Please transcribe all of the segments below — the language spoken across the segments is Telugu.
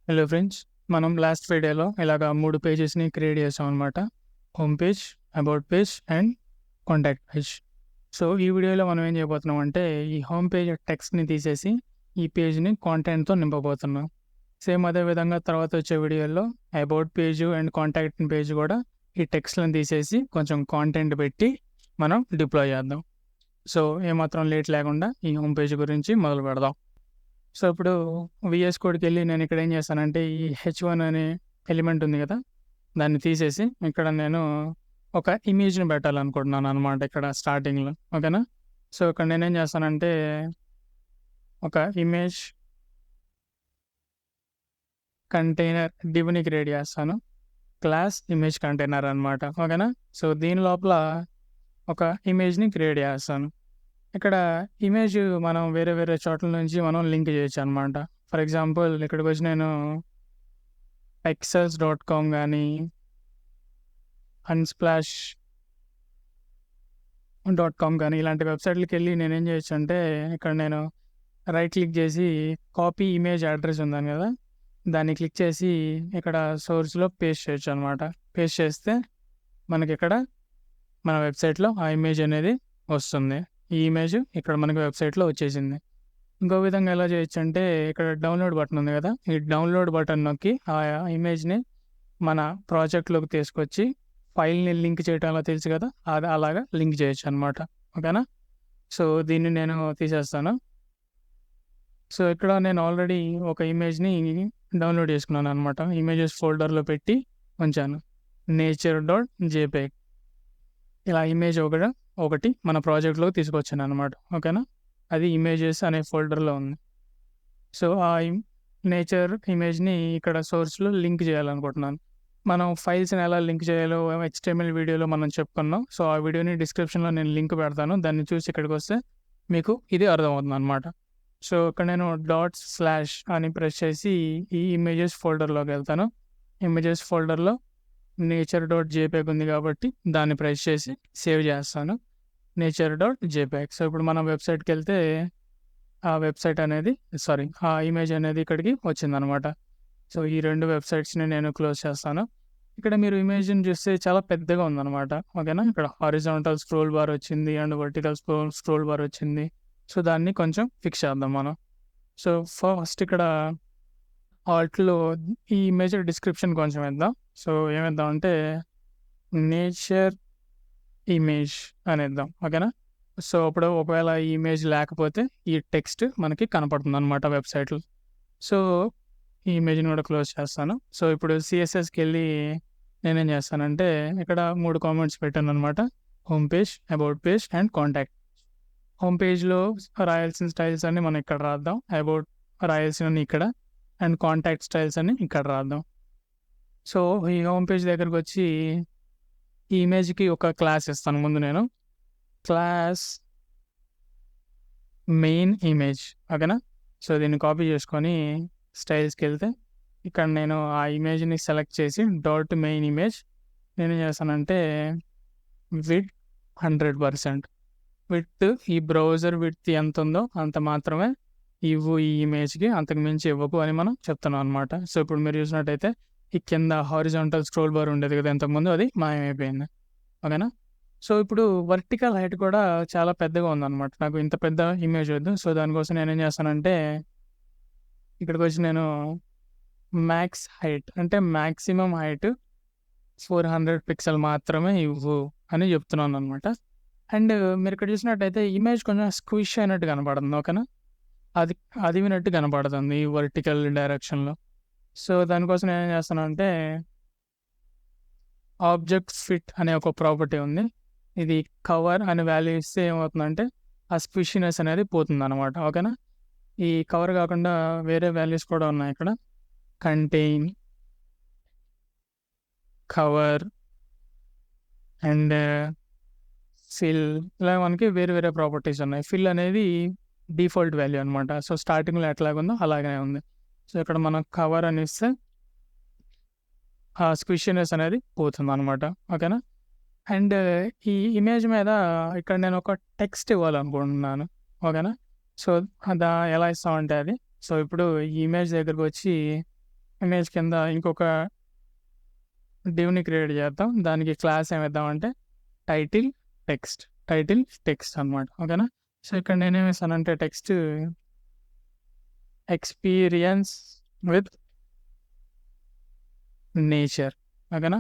హలో ఫ్రెండ్స్, మనం లాస్ట్ వీడియోలో ఇలాగా 3 పేజెస్‌ని క్రియేట్ చేసామనమాట. Home page, about page and contact page. So, ఈ వీడియోలో మనం ఏం చేయబోతున్నామంటే, ఈ హోమ్ పేజ్ టెక్స్ట్‌ని తీసేసి, ఈ పేజ్‌ని కాంటెంట్‌తో నింపబోతున్నాం. సేమ్ అదే విధంగా తర్వాత వచ్చే వీడియోల్లో about page and contact page కూడా ఈ టెక్స్ట్‌లను తీసేసి కొంచెం కాంటెంట్ పెట్టి మనం డిప్లాయ్ చేద్దాం. సో, ఏమాత్రం లేట్ లేకుండా ఈ హోమ్ పేజ్ గురించి మొదలు పెడదాం. సో, ఇప్పుడు వీఎస్ కోడ్‌కెళ్ళి నేను ఇక్కడ ఏం చేశానంటే, ఈ హెచ్1 అనే ఎలిమెంట్ ఉంది కదా! దాన్ని తీసేసి ఇక్కడ నేను ఒక ఇమేజ్‌ని పెట్టాలనుకుంటున్నాననమాట ఇక్కడ స్టార్టింగ్‌లో. ఓకేనా? సో, ఇక్కడ నేనేం చేస్తానంటే, ఒక ఇమేజ్ కంటైనర్ డివ్‌ని క్రియేట్ చేస్తాను. క్లాస్ ఇమేజ్ కంటైనర్ అనమాట. ఓకేనా? సో, దీని లోపల ఒక ఇమేజ్‌ని క్రియేట్ చేస్తాను. ఇక్కడ ఇమేజ్ మనం వేరే వేరే చోట్ల నుంచి మనం లింక్ చేయొచ్చనమాట. ఫర్ ఎగ్జాంపుల్ ఇక్కడికొచ్చి నేను pexels.com గానీ, unsplash.com గానీ ఇలాంటి వెబ్‌సైట్‌లకెళ్ళి నేనేం చేయొచ్చంటే, ఇక్కడ నేను రైట్ క్లిక్ చేసి కాపీ ఇమేజ్ అడ్రెస్ ఉందని కదా! దాన్ని క్లిక్ చేసి ఇక్కడ సోర్స్‌లో పేస్ట్ చేయొచ్చనమాట. పేస్ట్ చేస్తే మనకిక్కడ మన వెబ్‌సైట్‌లో ఆ ఇమేజ్ అనేది వస్తుంది. ఈ ఇమేజ్ ఇక్కడ మనకి వెబ్‌సైట్‌లో వచ్చేసింది. ఇంకో విధంగా ఎలా చేయొచ్చంటే, ఇక్కడ డౌన్‌లోడ్ బటన్ ఉంది కదా! ఈ డౌన్‌లోడ్ బటన్ నొక్కి ఆ ఇమేజ్‌ని మన ప్రాజెక్ట్‌లోకి తీసుకొచ్చి ఫైల్‌ని లింక్ చేయటం ఎలా తెలుసు కదా! అది అలాగా లింక్ చేయొచ్చనమాట. ఓకేనా? సో, దీన్ని నేను తీసేస్తాను. సో, ఇక్కడ నేను ఆల్రెడీ ఒక ఇమేజ్‌ని డౌన్‌లోడ్ చేసుకున్నాననమాట. ఇమేజెస్ ఫోల్డర్‌లో పెట్టి ఉంచాను. nature.jpg ఇలా ఇమేజ్ ఒకటి మన ప్రాజెక్ట్‌లోకి తీసుకొచ్చాననమాట. ఓకేనా? అది ఇమేజెస్ అనే ఫోల్డర్‌లో ఉంది. సో, ఆ నేచర్ ఇమేజ్‌ని ఇక్కడ సోర్స్‌లో లింక్ చేయాలనుకుంటున్నాను. మనం ఫైల్స్‌ని ఎలా లింక్ చేయాలో హెచ్టీఎంఎల్ వీడియోలో మనం చెప్పుకున్నాం. సో, ఆ వీడియోని డిస్క్రిప్షన్‌లో నేను లింక్ పెడతాను. దాన్ని చూసి ఇక్కడికొస్తే మీకు ఇది అర్థమవుతుందనమాట. సో, ఇక్కడ నేను // అని ప్రెస్ చేసి ఈ ఇమేజెస్ ఫోల్డర్‌లోకి వెళ్తాను. ఇమేజెస్ ఫోల్డర్‌లో nature.jpg ఉంది కాబట్టి దాన్ని ప్రెస్ చేసి సేవ్ చేస్తాను. nature.jpg. సో, ఇప్పుడు మనం వెబ్‌సైట్‌కెళ్తే ఆ వెబ్‌సైట్ అనేది ఆ ఇమేజ్ అనేది ఇక్కడికి వచ్చిందనమాట. సో, ఈ 2 వెబ్‌సైట్స్‌ని నేను క్లోజ్ చేస్తాను. ఇక్కడ మీరు ఇమేజ్‌ని చూస్తే చాలా పెద్దగా ఉందనమాట. ఓకేనా? ఇక్కడ హారిజాంటల్ స్క్రోల్ బార్ వచ్చింది అండ్ వర్టికల్ స్క్రోల్ బార్ వచ్చింది. సో, దాన్ని కొంచెం ఫిక్స్ చేద్దాం మనం. సో, ఫస్ట్ ఇక్కడ ఆల్ట్‌లో ఈ ఇమేజ్ డిస్క్రిప్షన్ కొంచెం ఇద్దాం. సో, ఏమిద్దామంటే నేచర్ ఇమేజ్ అనేద్దాం. ఓకేనా? సో, అప్పుడు ఒకవేళ ఈ ఇమేజ్ లేకపోతే ఈ టెక్స్ట్ మనకి కనపడుతుందనమాట వెబ్‌సైట్‌లో. సో, ఈ ఇమేజ్‌ని కూడా క్లోజ్ చేస్తాను. సో, ఇప్పుడు సీఎస్ఎస్‌కెళ్ళి నేనేం చేస్తానంటే, ఇక్కడ 3 కామెంట్స్ పెట్టాననమాట. Home page, about page and contact. Home పేజ్‌లో రాయాల్సిన స్టైల్స్ అన్నీ మనం ఇక్కడ రాద్దాం. అబౌట్ రాయాల్సినవన్నీ ఇక్కడ అండ్ కాంటాక్ట్ స్టైల్స్ అన్నీ ఇక్కడ రాద్దాం. సో, ఈ హోమ్ పేజ్ దగ్గరకొచ్చి ఈ ఇమేజ్‌కి ఒక క్లాస్ ఇస్తాను ముందు నేను. Class main image. ఓకేనా? సో, దీన్ని కాపీ చేసుకొని స్టైల్స్‌కెళ్తే ఇక్కడ నేను ఆ ఇమేజ్‌ని సెలెక్ట్ చేసి మెయిన్ ఇమేజ్ నేనేం చేస్తానంటే విడ్త్ 100%. విడ్త్ ఈ బ్రౌజర్ విడ్త్ ఎంతుందో అంత మాత్రమే ఇవ్వు ఈ ఇమేజ్‌కి, అంతకు మించి ఇవ్వకు అని మనం చెప్తున్నాం అనమాట. సో, ఇప్పుడు మీరు చూసినట్టయితే ఈ కింద హారిజాంటల్ స్క్రోల్ బార్ ఉండేది కదా! ఇంతకుముందు అది మాయమైపోయింది. ఓకేనా? సో, ఇప్పుడు వర్టికల్ హైట్ కూడా చాలా పెద్దగా ఉందనమాట. నాకు ఇంత పెద్ద ఇమేజ్ వద్దు. సో, దానికోసం నేనేం చేస్తానంటే ఇక్కడికొచ్చి నేను మ్యాక్స్ హైట్ అంటే మాక్సిమం హైట్ 400 పిక్సెల్ మాత్రమే ఇవ్వు అని చెప్తున్నాననమాట. అండ్ మీరిక్కడ చూసినట్టయితే ఇమేజ్ కొంచెం స్క్విష్ అయినట్టు కనపడుతుంది. ఓకేనా? అది అదిమినట్టు కనపడుతుంది ఈ వర్టికల్ డైరెక్షన్‌లో. సో, దానికోసం నేనేం చేస్తానంటే ఆబ్జెక్ట్ ఫిట్ అనే ఒక ప్రాపర్టీ ఉంది. ఇది కవర్ అని వాల్యూ ఇస్తే ఏమవుతుందంటే ఆ స్క్విషీనెస్ అనేది పోతుందనమాట. ఓకేనా? ఈ కవర్ కాకుండా వేరే వాల్యూస్ కూడా ఉన్నాయి ఇక్కడ. కంటైన్, కవర్ అండ్ ఫిల్ ఇలా మనకి వేరే వేరే ప్రాపర్టీస్ ఉన్నాయి. ఫిల్ అనేది డిఫాల్ట్ వాల్యూ అనమాట. సో, స్టార్టింగ్‌లో ఎట్లాగుందో అలాగనే ఉంది. సో, ఇక్కడ మనం కవర్ అని ఇస్తే ఆ స్క్విషీనెస్ అనేది పోతుందనమాట. ఓకేనా? అండ్ ఈ ఇమేజ్ మీద ఇక్కడ నేను ఒక టెక్స్ట్ ఇవ్వాలనుకుంటున్నాను. ఓకేనా? సో, ఎలా ఇస్తామంటే అది. సో, ఇప్పుడు ఈ ఇమేజ్ దగ్గరకొచ్చి ఇమేజ్ కింద ఇంకొక డివ్ని క్రియేట్ చేద్దాం. దానికి క్లాస్ ఏమిద్దామంటే టైటిల్ టెక్స్ట్ అనమాట. ఓకేనా. సో ఇక్కడ నేనేమిస్తానంటే టెక్స్ట్ ఎక్స్పీరియన్స్ విత్ నేచర్. ఓకేనా.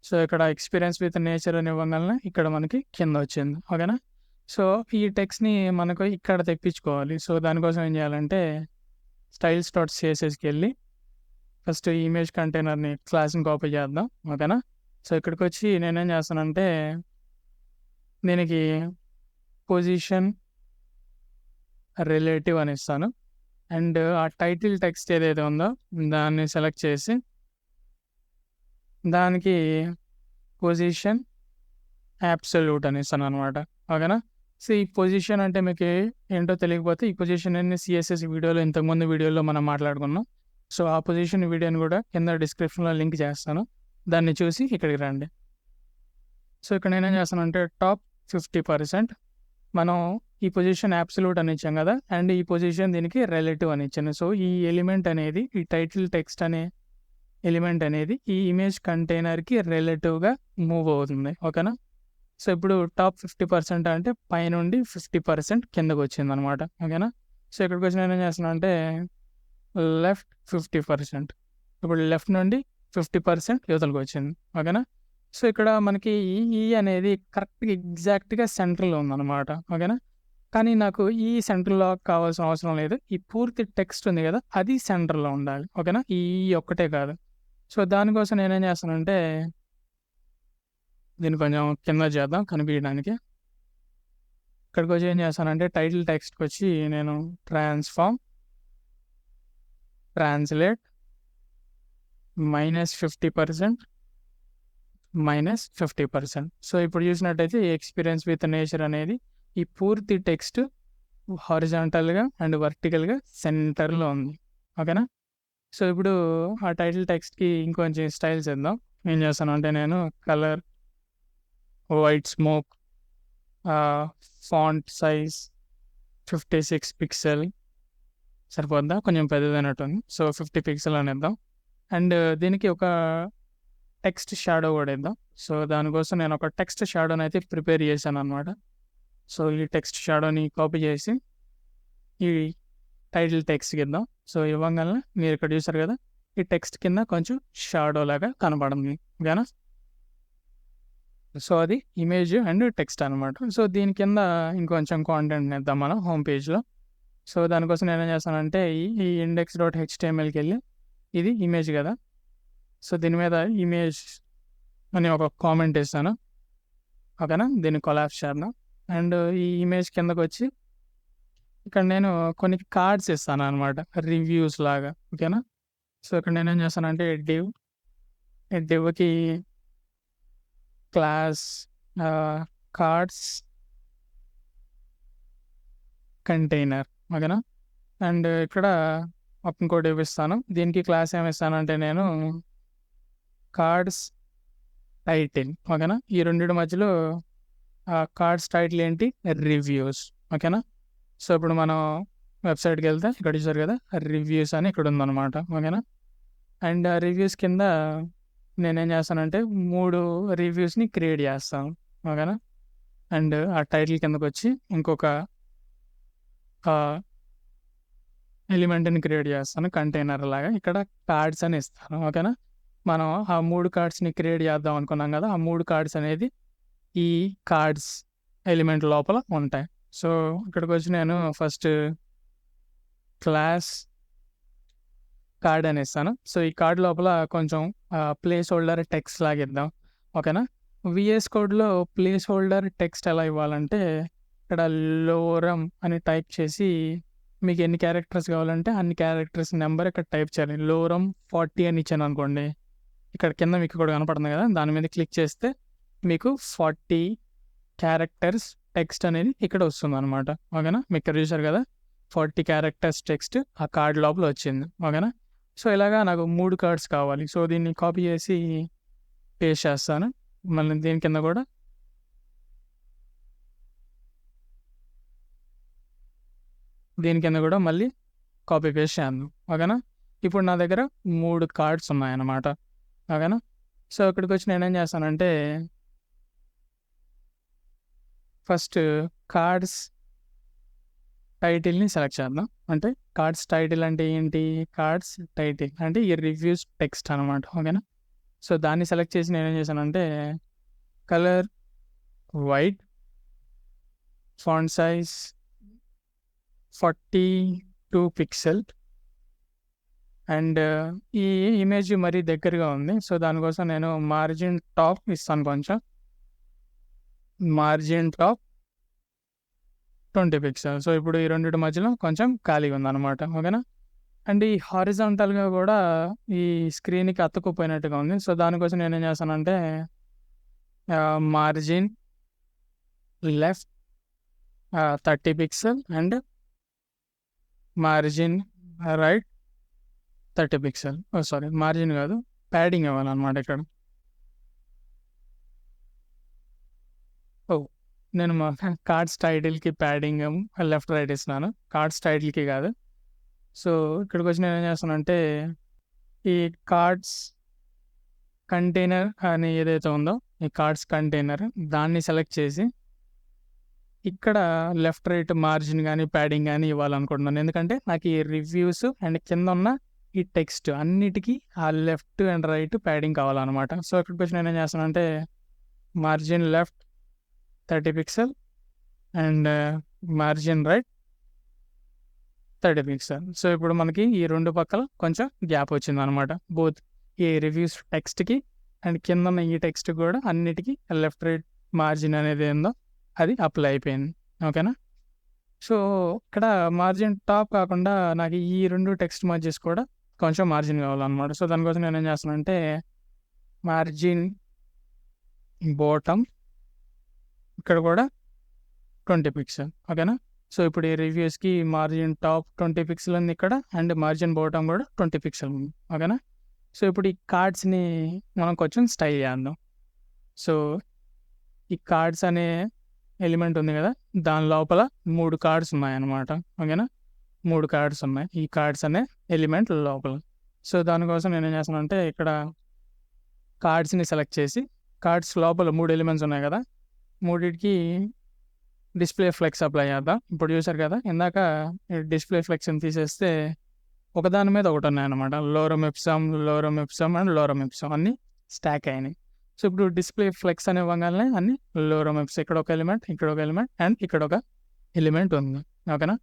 సో ఇక్కడ ఎక్స్పీరియన్స్ విత్ నేచర్ అని ఇవ్వగలనే ఇక్కడ మనకి కింద వచ్చింది. ఓకేనా. సో ఈ టెక్స్ట్ని మనకు ఇక్కడ తెప్పించుకోవాలి. సో దానికోసం ఏం చేయాలంటే styles.cssకి వెళ్ళి ఫస్ట్ ఇమేజ్ కంటైనర్ని క్లాస్ని కాపీ చేద్దాం. ఓకేనా. సో ఇక్కడికి వచ్చి నేనేం చేస్తానంటే దీనికి పొజిషన్ రిలేటివ్ అని ఇస్తాను. అండ్ ఆ టైటిల్ టెక్స్ట్ ఏదైతే ఉందో దాన్ని సెలెక్ట్ చేసి దానికి పొజిషన్ అబ్సల్యూట్ అని ఇస్తాను అనమాట. ఓకేనా. సో ఈ పొజిషన్ అంటే మీకు ఏంటో తెలియకపోతే ఈ పొజిషన్ అన్ని సిఎస్ఎస్ వీడియోలో ఇంతకుముందు వీడియోలో మనం మాట్లాడుకున్నాం. సో ఆ పొజిషన్ వీడియోని కూడా కింద డిస్క్రిప్షన్లో లింక్ చేస్తాను. దాన్ని చూసి ఇక్కడికి రండి. సో ఇక్కడ నేనేం చేస్తానంటే టాప్ 50% మనం ఈ పొజిషన్ అబ్సల్యూట్ అని ఇచ్చాం కదా, అండ్ ఈ పొజిషన్ దీనికి రిలేటివ్ అని ఇచ్చాను. సో ఈ ఎలిమెంట్ అనేది ఈ టైటిల్ టెక్స్ట్ అనే ఎలిమెంట్ అనేది ఈ ఇమేజ్ కంటైనర్కి రిలేటివ్గా మూవ్ అవుతుంది. ఓకేనా. సో ఇప్పుడు టాప్ 50% అంటే పైనుండి 50% కిందకు వచ్చింది అనమాట. ఓకేనా. సో ఇక్కడికి వచ్చి నేను ఏం చేస్తున్నాను అంటే లెఫ్ట్ 50%, ఇప్పుడు లెఫ్ట్ నుండి 50% యువతలకు వచ్చింది. ఓకేనా. సో ఇక్కడ మనకి ఈ అనేది కరెక్ట్గా ఎగ్జాక్ట్గా సెంటర్లో ఉందన్నమాట. ఓకేనా. కానీ నాకు ఈ సెంటర్లో కావాల్సిన అవసరం లేదు. ఈ పూర్తి టెక్స్ట్ ఉంది కదా అది సెంటర్లో ఉండాలి. ఓకేనా. ఈ ఒక్కటే కాదు. సో దానికోసం నేనేం చేస్తానంటే దీన్ని కొంచెం కింద చేద్దాం కనిపించడానికి. ఇక్కడికి వచ్చి ఏం చేస్తానంటే టైటిల్ టెక్స్ట్కి వచ్చి నేను ట్రాన్స్లేట్ -50%. సో ఇప్పుడు చూసినట్టయితే ఎక్స్పీరియన్స్ విత్ నేచర్ అనేది ఈ పూర్తి టెక్స్ట్ హారిజాంటల్గా అండ్ వర్టికల్గా సెంటర్లో ఉంది. ఓకేనా. సో ఇప్పుడు ఆ టైటిల్ టెక్స్ట్కి ఇంకొంచెం స్టైల్స్ ఇద్దాం. ఏం చేస్తాను అంటే నేను colour, white smoke, font size 56 pixel సరిపోద్దా, కొంచెం పెద్దదైనట్టు ఉంది. సో 50 పిక్సెల్ అని ఇద్దాం. అండ్ దీనికి ఒక టెక్స్ట్ షాడో కూడా ఇద్దాం. సో దానికోసం నేను ఒక టెక్స్ట్ షాడోని అయితే ప్రిపేర్ చేశాను అనమాట. సో ఈ టెక్స్ట్ షాడోని కాపీ చేసి ఈ టైటిల్ టెక్స్ట్కి ఇద్దాం. సో ఇవ్వగానే మీరు ఇక్కడ చూసారు కదా ఈ టెక్స్ట్ కింద కొంచెం షాడో లాగా కనపడింది. ఓకేనా. సో అది ఇమేజ్ అండ్ టెక్స్ట్ అనమాట. సో దీని కింద ఇంకొంచెం కాంటెంట్ ఇద్దాం మనం హోమ్ పేజ్లో. సో దానికోసం నేనేం చేస్తానంటే ఈ index.htmlకి వెళ్ళి ఇది ఇమేజ్ కదా, సో దీని మీద ఇమేజ్ అని ఒక కామెంట్ ఇస్తాను. ఓకేనా. దీన్ని కొలాప్స్ చేద్దాం. అండ్ ఈ ఇమేజ్ కిందకు వచ్చి ఇక్కడ నేను కొన్ని కార్డ్స్ ఇస్తాను అనమాట, రివ్యూస్ లాగా. ఓకేనా. సో ఇక్కడ నేనేం చేస్తానంటే డివ్కి క్లాస్ కార్డ్స్ కంటైనర్. ఓకేనా. అండ్ ఇక్కడ ఇంకోటి ఇస్తాను. దీనికి క్లాస్ ఏమి ఇస్తానంటే నేను కార్డ్స్ టైటిల్. ఓకేనా. ఈ రెండింటి మధ్యలో కార్డ్స్ టైటిల్ ఏంటి, రివ్యూస్. ఓకేనా. సో ఇప్పుడు మనం వెబ్సైట్కి వెళ్తే ఇక్కడ చూసారు కదా రివ్యూస్ అని ఇక్కడ ఉందన్నమాట. ఓకేనా. అండ్ ఆ రివ్యూస్ కింద నేనేం చేస్తానంటే 3 రివ్యూస్ని క్రియేట్ చేస్తాను. ఓకేనా. అండ్ ఆ టైటిల్ కిందకు వచ్చి ఇంకొక ఎలిమెంట్ని క్రియేట్ చేస్తాను కంటైనర్ లాగా, ఇక్కడ కార్డ్స్ అని ఇస్తాను. ఓకేనా. మనం ఆ 3 కార్డ్స్ని క్రియేట్ చేద్దాం అనుకున్నాం కదా, ఆ 3 కార్డ్స్ అనేది ఈ కార్డ్స్ ఎలిమెంట్ లోపల ఉంటాయి. సో ఇక్కడికి వచ్చి నేను ఫస్ట్ క్లాస్ కార్డ్ అని ఇస్తాను. సో ఈ కార్డ్ లోపల కొంచెం ప్లేస్ హోల్డర్ టెక్స్ట్ లాగా ఇద్దాం. ఓకేనా. విఎస్ కోడ్లో ప్లేస్ హోల్డర్ టెక్స్ట్ ఎలా ఇవ్వాలంటే ఇక్కడ లోరమ్ అని టైప్ చేసి మీకు ఎన్ని క్యారెక్టర్స్ కావాలంటే అన్ని క్యారెక్టర్స్ నెంబర్ ఇక్కడ టైప్ చేయాలి. లోరమ్ 40 అని ఇచ్చాను అనుకోండి, ఇక్కడ కింద మీకు కూడా కనపడుతుంది కదా, దాని మీద క్లిక్ చేస్తే మీకు 40 క్యారెక్టర్స్ టెక్స్ట్ అనేది ఇక్కడ వస్తుంది అనమాట. ఓకేనా. మీకు ఇక్కడ చూసారు కదా 40 క్యారెక్టర్స్ టెక్స్ట్ ఆ కార్డ్ లోపల వచ్చింది. ఓకేనా. సో ఇలాగా నాకు 3 కార్డ్స్ కావాలి. సో దీన్ని కాపీ చేసి పేస్ట్ చేస్తాను. మళ్ళీ దీని కింద కూడా మళ్ళీ కాపీ పేస్ట్ చేద్దాం. ఓకేనా. ఇప్పుడు నా దగ్గర 3 కార్డ్స్ ఉన్నాయన్నమాట. ఓకేనా? సో, ఇక్కడికొచ్చి నేనేం చేస్తానంటే ఫస్ట్ కార్డ్స్ టైటిల్‌ని సెలెక్ట్ చేద్దాం. అంటే కార్డ్స్ టైటిల్ అంటే ఏంటి? కార్డ్స్ టైటిల్ అంటే ఈ రివ్యూస్ టెక్స్ట్ అనమాట. ఓకేనా? సో, దాన్ని సెలెక్ట్ చేసి నేనేం చేశానంటే colour white, font size 42 pixel and ఈ ఇమేజ్ మరీ దగ్గరగా ఉంది. సో, దానికోసం నేను మార్జిన్ టాప్ ఇస్తాను కొంచెం. Margin top 20 pixel. సో, ఇప్పుడు ఈ రెండిటి మధ్యలో కొంచెం ఖాళీగా ఉందన్నమాట. ఓకేనా? అండ్ ఈ హారిజాంటల్‌గా కూడా ఈ స్క్రీన్‌కి అతుక్కుపోయినట్టుగా ఉంది. సో, దానికోసం నేనేం చేస్తానంటే margin left 30 pixel and margin right 30 pixel. Oh! Sorry margin కాదు, ప్యాడింగ్ ఇవ్వాలన్నమాట ఇక్కడ. ఓహ్! నేను మా కార్డ్స్ టైటిల్‌కి ప్యాడింగ్ లెఫ్ట్ రైట్ ఇస్తున్నాను. కార్డ్స్ టైటిల్‌కి కాదు. సో, ఇక్కడికొచ్చి నేనేం చేస్తానంటే ఈ కార్డ్స్ కంటైనర్ అని ఏదైతే ఉందో ఈ కార్డ్స్ కంటైనర్ దాన్ని సెలెక్ట్ చేసి ఇక్కడ లెఫ్ట్ రైట్ మార్జిన్ గానీ, ప్యాడింగ్ గానీ ఇవ్వాలనుకుంటున్నాను. ఎందుకంటే నాకు ఈ రివ్యూస్ అండ్ కింద ఉన్న ఈ టెక్స్ట్ అన్నిటికి ఆ లెఫ్ట్ అండ్ రైట్ ప్యాడింగ్ కావాలన్నమాట. సో, ఇక్కడికొచ్చి నేనేం చేస్తానంటే margin left 30 pixel and margin right 30 pixel. So, ఇప్పుడు మనకి ఈ 2 పక్కల కొంచెం గ్యాప్ వచ్చిందనమాట. బోత్ ఈ రివ్యూస్ టెక్స్ట్‌కి అండ్ కిందున్న ఈ టెక్స్ట్ కూడా అన్నిటికి లెఫ్ట్ రైట్ మార్జిన్ అనేది ఏందో అది అప్లై అయిపోయింది. ఓకేనా? సో, ఇక్కడ మార్జిన్ టాప్ కాకుండా నాకు ఈ 2 టెక్స్ట్ మధ్యస్ కూడా కొంచెం మార్జిన్ కావాలన్నమాట. సో, దానికోసం నేనేం చేస్తానంటే మార్జిన్ బాటమ్ ఇక్కడ కూడా 20 పిక్సెల్. ఓకేనా? సో, ఇప్పుడు ఈ రివ్యూస్‌కి మార్జిన్ టాప్ 20 పిక్సెల్ ఉంది ఇక్కడ అండ్ మార్జిన్ బాటమ్ కూడా 20 పిక్సెల్ ఉంది. ఓకేనా? సో, ఇప్పుడు ఈ కార్డ్స్‌ని మనం కొంచెం స్టైల్ చేద్దాం. సో, ఈ కార్డ్స్ అనే ఎలిమెంట్ ఉంది కదా! దాని లోపల 3 కార్డ్స్ ఉన్నాయన్నమాట. ఓకేనా? 3 కార్డ్స్ ఉన్నాయి. ఈ కార్డ్స్ అనే ఎలిమెంట్ లోపల. సో, దానికోసం నేనేం చేస్తానంటే ఇక్కడ కార్డ్స్‌ని సెలెక్ట్ చేసి కార్డ్స్ లోపల 3 ఎలిమెంట్స్ ఉన్నాయి కదా! మూడిటికి డిస్‌ప్లే ఫ్లెక్స్ అప్లై చేద్దాం. ఇప్పుడు చూసారు కదా! ఇందాక డిస్‌ప్లే ఫ్లెక్స్‌ని తీసేస్తే ఒకదాని మీద ఒకటి ఉన్నాయన్నమాట. లోరమ్ ఎప్సమ్ అండ్ లోరమ్ ఎప్సమ్ అన్నీ స్టాక్ అయినాయి. సో, ఇప్పుడు డిస్‌ప్లే ఫ్లెక్స్ అని ఇవ్వగానే అన్ని లోరమ్ ఎప్స్ ఇక్కడ ఒక ఎలిమెంట్, ఇక్కడ ఒక ఎలిమెంట్ అండ్ ఇక్కడ ఒక ఎలిమెంట్ ఉంది. ఓకేనా?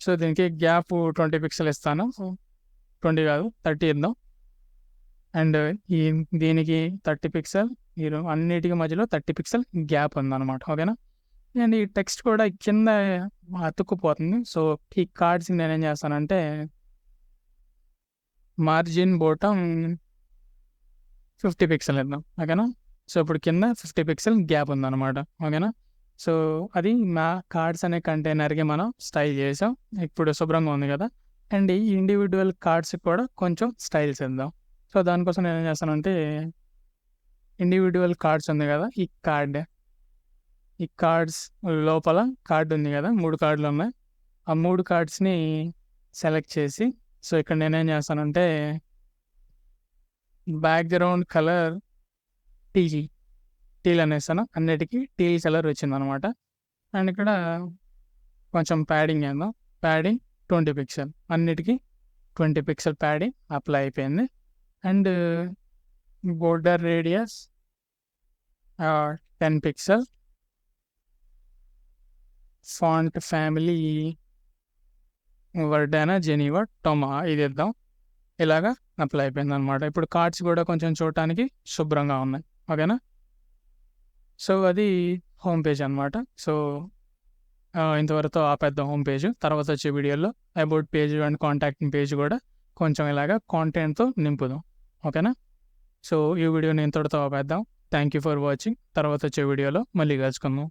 సో, దీనికి గ్యాప్ 20 పిక్సెల్ ఇస్తాను. 20 కాదు 30 ఇద్దాం. అండ్ దీనికి 30 పిక్సెల్ అన్నిటికి మధ్యలో 30 పిక్సెల్ గ్యాప్ ఉందన్నమాట. ఓకేనా? అండ్ ఈ టెక్స్ట్ కూడా కింద అతుక్కుపోతుంది. సో, ఈ కార్డ్స్‌ని నేనేం చేస్తానంటే మార్జిన్ బాటమ్ 50 పిక్సెల్ ఇద్దాం. ఓకేనా? సో, ఇప్పుడు కింద 50 పిక్సెల్ గ్యాప్ ఉందన్నమాట. ఓకేనా? సో, అది మా కార్డ్స్ అనే కంటైనర్‌కి మనం స్టైల్ చేసాం. ఇప్పుడు శుభ్రంగా ఉంది కదా! అండ్ ఈ ఇండివిడ్యువల్ కార్డ్స్‌కి కూడా కొంచెం స్టైల్స్ ఇద్దాం. సో, దానికోసం నేనేం చేస్తానంటే ఇండివిడ్యువల్ కార్డ్స్ ఉంది కదా! ఈ కార్డ్స్ లోపల కార్డ్ ఉంది కదా! 3 కార్డులు ఉన్నాయి. ఆ 3 కార్డ్స్‌ని సెలెక్ట్ చేసి సో, ఇక్కడ నేనేం చేస్తానంటే బ్యాక్‌గ్రౌండ్ కలర్ టీల్ అనేసాను. అన్నిటికి టీల్ కలర్ వచ్చిందనమాట. అండ్ ఇక్కడ కొంచెం ప్యాడింగ్ చేద్దాం. Padding 20 pixel. అన్నిటికి 20 పిక్సెల్ ప్యాడింగ్ అప్లై అయిపోయింది. And border radius 10 pixel. Font family Verdana, Geneva, Tahoma ఇది ఇద్దాం. ఇలాగా అప్లై అయిపోయిందనమాట. ఇప్పుడు కార్డ్స్ కూడా కొంచెం చూడటానికి శుభ్రంగా ఉన్నాయి. ఓకేనా? సో, అది హోమ్ పేజ్ అనమాట. సో, ఇంతవరకుతో ఆపేద్దాం హోమ్ పేజ్. తర్వాత వచ్చే వీడియోలో about page and contacting page కూడా కొంచెం ఇలాగా కాంటెంట్‌తో నింపుదాం. ఓకేనా? సో, ఈ వీడియోని ఇంతటితో ఆపేద్దాం. Thank you for watching. తర్వాత వచ్చే వీడియోలో మళ్ళీ కలుసుకుందాం.